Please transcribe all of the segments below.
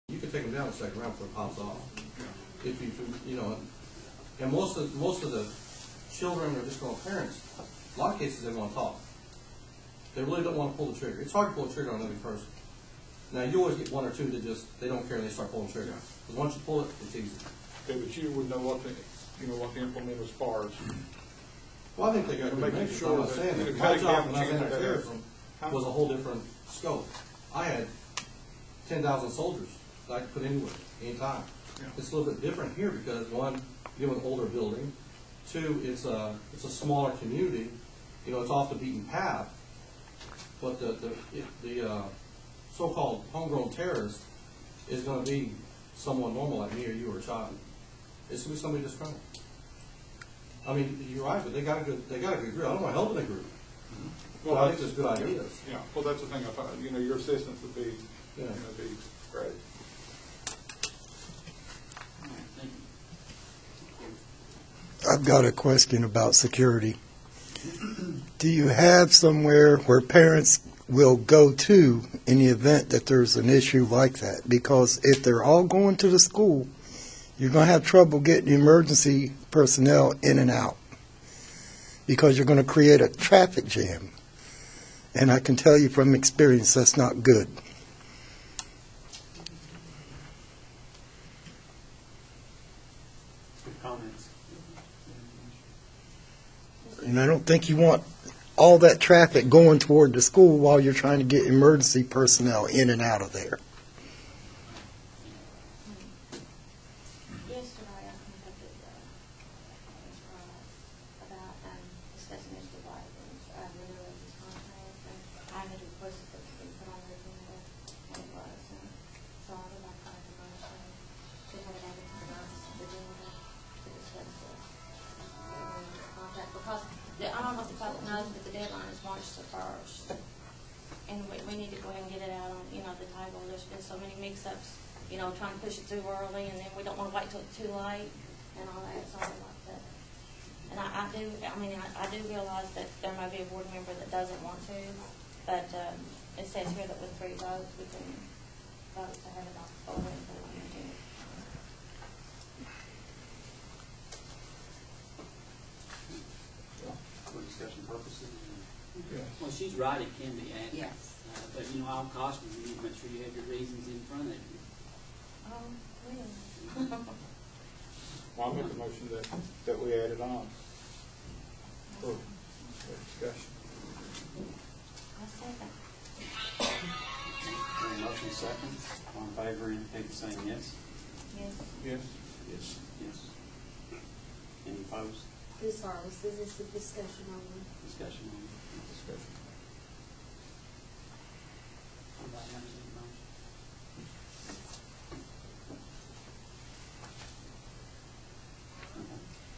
You can take them down the second round before it pops off. If you know, and most of the children or disgruntled parents, a lot of cases they want to talk. They really don't want to pull the trigger. It's hard to pull a trigger on every person. Now you always get one or two that just they don't care and they start pulling the trigger. Because once you pull it, it's easy. Okay, but you would know what to implement as far as. Well, I think they got to make sure. I'm not saying that my job when I was anti-terrorism was a whole different scope. I had 10,000 soldiers that I could put anywhere, anytime. Yeah. It's a little bit different here because one, you have an older building. Two, it's a smaller community. You know, it's off the beaten path. But the so-called homegrown terrorist is going to be someone normal like me or you or a child. It's going to be somebody disgruntled. I mean, you're right, but they got a good group. I don't want to help in a group. Well, I think there's good ideas. Yeah. Well, that's the thing. I thought, your assistance would be, be great. I've got a question about security. Do you have somewhere where parents will go to in the event that there's an issue like that? Because if they're all going to the school, you're going to have trouble getting emergency personnel in and out because you're going to create a traffic jam. And I can tell you from experience that's not good. Good comments. And I don't think you want all that traffic going toward the school while you're trying to get emergency personnel in and out of there. Yesterday, I conducted about discussing Mr. Blackburn's renewal of his contract, and I had requested that it be put on the agenda, and it was. So I would like to make a motion to have it added to the agenda to discuss the contract, because I don't know if the public knows, but the deadline is March the 1st. And we need to go ahead and get it out on, the table. There's been so many mix-ups, trying to push it through early, and then we don't want to wait till it's too late and all that, so I would like that. And I do realize that there may be a board member that doesn't want to, but it says here that with 3 votes, we can vote to have it off the floor and put it on the agenda. For discussion purposes. Yeah. Well, she's right, it can be added. Yes. But I'll caution you, you need to make sure you have your reasons in front of you. Oh, really? Well, I'll make a motion that we add it on for discussion. I second. Motion second. All in favor indicate by saying yes. Yes. Yes. Yes. Yes. Any opposed? Ms. Harless, this is the discussion only. Discussion on Discussion. Anybody have any motion?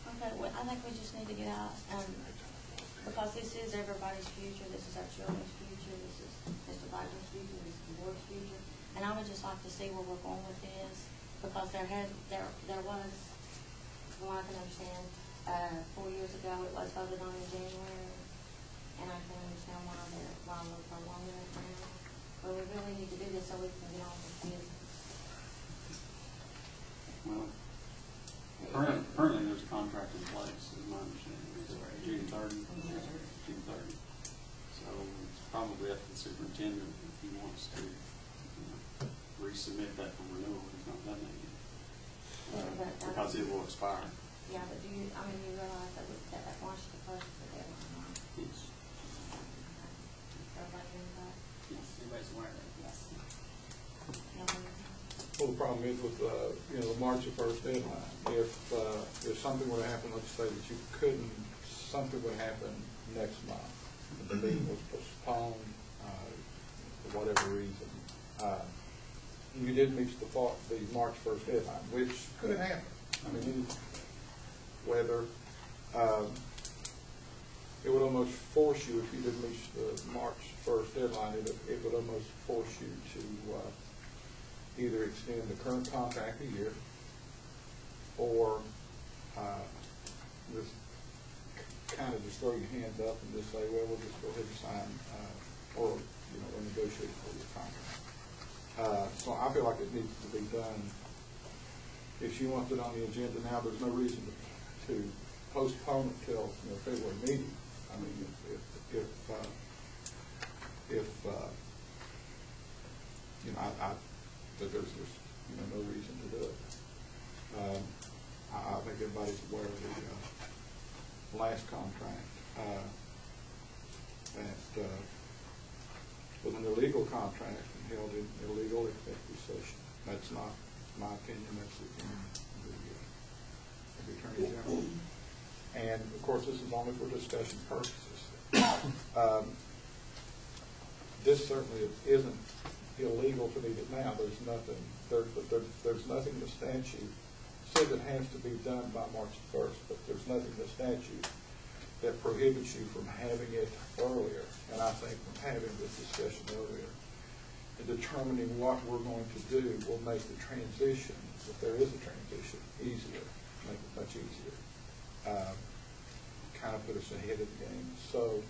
Okay, well, I think we just need to get out, because this is everybody's future, this is our children's future, this is Mr. Biden's future, this is the board's future, and I would just like to see where we're going with this, because there was, from what I can understand, 4 years ago it was voted on in January, and I can understand why we're prolonging it now, but we really need to do this so we can get on with this. Well, currently there's a contract in place, is my understanding. It's June 30. June 30. So it's probably up to the superintendent if he wants to resubmit that for renewal. He's not done that yet. Because it will expire. Yeah, but you realize that March the 1st is the deadline, right? Yes. Everybody hearing that? Yes. Everybody's aware of that. Yes. Well, the problem is with the March the 1st deadline. If something were to happen, let's say that you couldn't, something would happen next month. The meeting was postponed for whatever reason. You did meet the March 1st deadline, which could happen. I mean, whether it would almost force you, if you did meet the March 1st deadline, it would almost force you to either extend the current contract a year or just kind of just throw your hands up and just say, well, we'll just go ahead and sign or negotiate for your contract. So I feel like it needs to be done. If she wants it on the agenda now, there's no reason to postpone it till, February meeting. I mean, there's no reason to do it. I think everybody's aware of the last contract that was an illegal contract and held in illegal executive session. That's not my opinion, that's the opinion of the Attorney General. And of course, this is only for discussion purposes. This certainly isn't illegal to meet it now. There's nothing in the statute says it has to be done by March 1st, but there's nothing in the statute that prohibits you from having it earlier. And I think from having this discussion earlier and determining what we're going to do will make the transition, if there is a transition, easier, make it much easier. Kind of put us ahead of the game. So,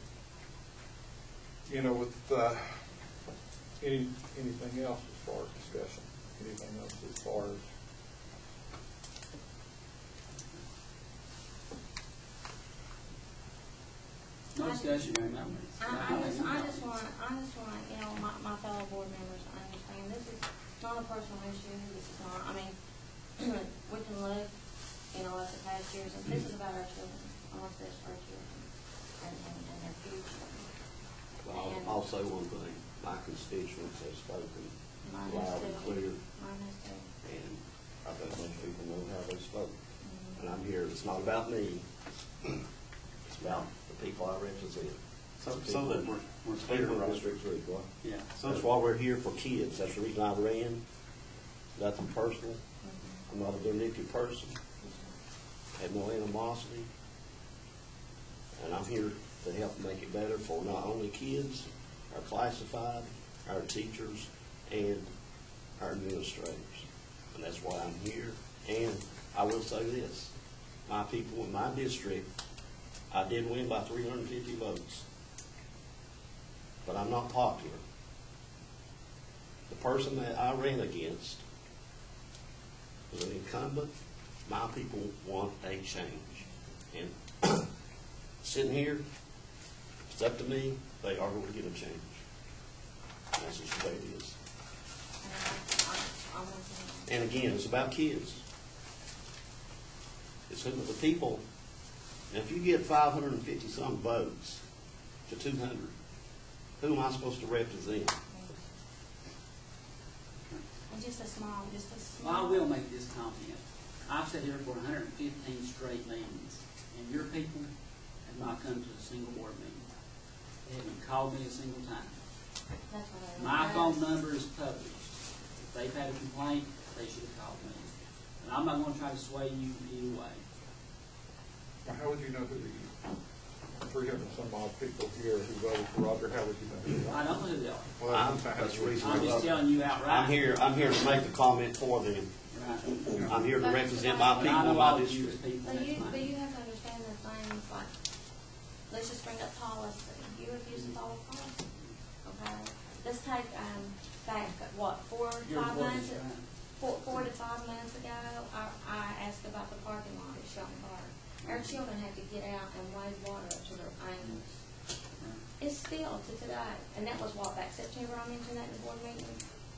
with anything else as far as discussion, anything else as far as No discussion, Mary, no. I just want, my fellow board members to understand, this is not a personal issue, this is not, we can look, at the past years, and this is about our children, I want this for our children, and their future. Well, I'll say one thing, my constituents have spoken loud and clear, Mine has too. and I think most people know how they spoke. And I'm here, it's not about me, it's about the people I represent. So that we're clear, People in right? District 3, boy. Yeah. That's why we're here for kids, that's the reason I ran, nothing personal, I'm not a vindictive person, I have no animosity, and I'm here to help make it better for not only kids, our classified, our teachers, and our administrators. And that's why I'm here. And I will say this, my people in my district, I did win by 350 votes. But I'm not popular. The person that I ran against was an incumbent. My people want a change. And sitting here, it's up to me, they are going to get a change. And that's just the way it is. And again, it's about kids. It's who the people. And if you get 550 some votes to 200, who am I supposed to represent? And just a small. Well, I will make this comment. I've sat here for 115 straight meetings, and your people have not come to a single board meeting. They haven't called me a single time. That's what My phone number is published. If they've had a complaint, they should have called me. And I'm not going to try to sway you either way. Well, how would you know who the 300 some odd people here who voted for Roger? How would you know who they I are? don't know who they are. Well, That's the reason I'm just telling you outright. I'm here to make the comment for them. Right. I'm here to represent my But people I know in my all of you as district. people, But that's you fine. have to understand the things like, let's just bring up policy. You refuse to follow policy, okay? Let's take, back, what, 4 or 5 Your months? voice, right. 4 to 5 months ago, I asked about the parking lot at Shelton Park. Our children had to get out and wade water up to their ankles. It's still to today, and that was what, back September, I mentioned that in the board meeting,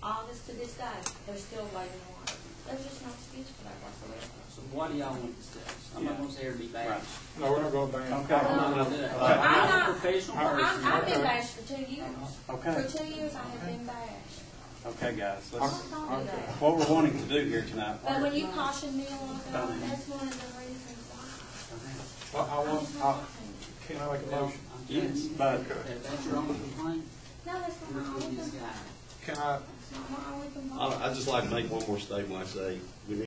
August to this day, they're still wading water. There's just no excuse for that whatsoever. So what do y'all want to discuss? I'm not going to say here to be bad. No, we're not going to ban. Okay. I'm not going to do that. I'm I'm not- a professional Well, person. I've been bashed for 2 years. Okay. For 2 years, I have been bashed. Okay, guys, I'm let's, not gonna do that. what we're wanting to do here tonight. But when you caution me a while ago, that's one of the reasons why. Well, can I make a motion? I'm telling Yes, you, but- if that's your only complaint, No, that's not you're my a only this complaint. guy. Can I, That's not my only complaint. I'd just like to make one more statement. I say, we